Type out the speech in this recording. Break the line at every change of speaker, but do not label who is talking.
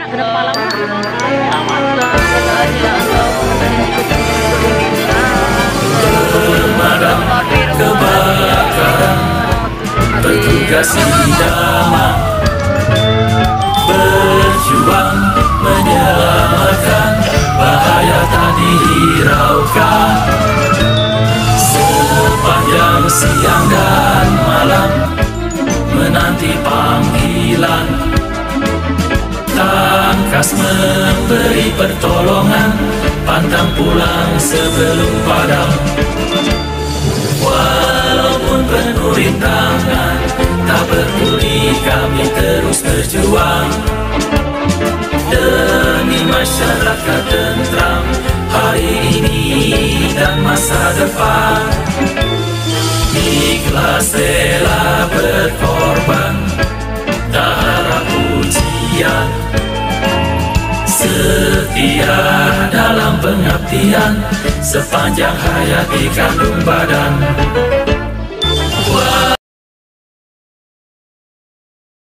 Pemadam kebakaran, petugas idaman, berjuang menyelamatkan, bahaya tak dihiraukan. Sepanjang siang dan malam menanti panggilan, tangkas memberi pertolongan, pantang pulang sebelum padam. Walaupun penuh rintangan, tak peduli kami terus berjuang demi masyarakat tentram hari ini dan masa depan. Ikhlas rela berkorban, tak harap pujian, setia dalam pengabdian, sepanjang hayat di kandung badan.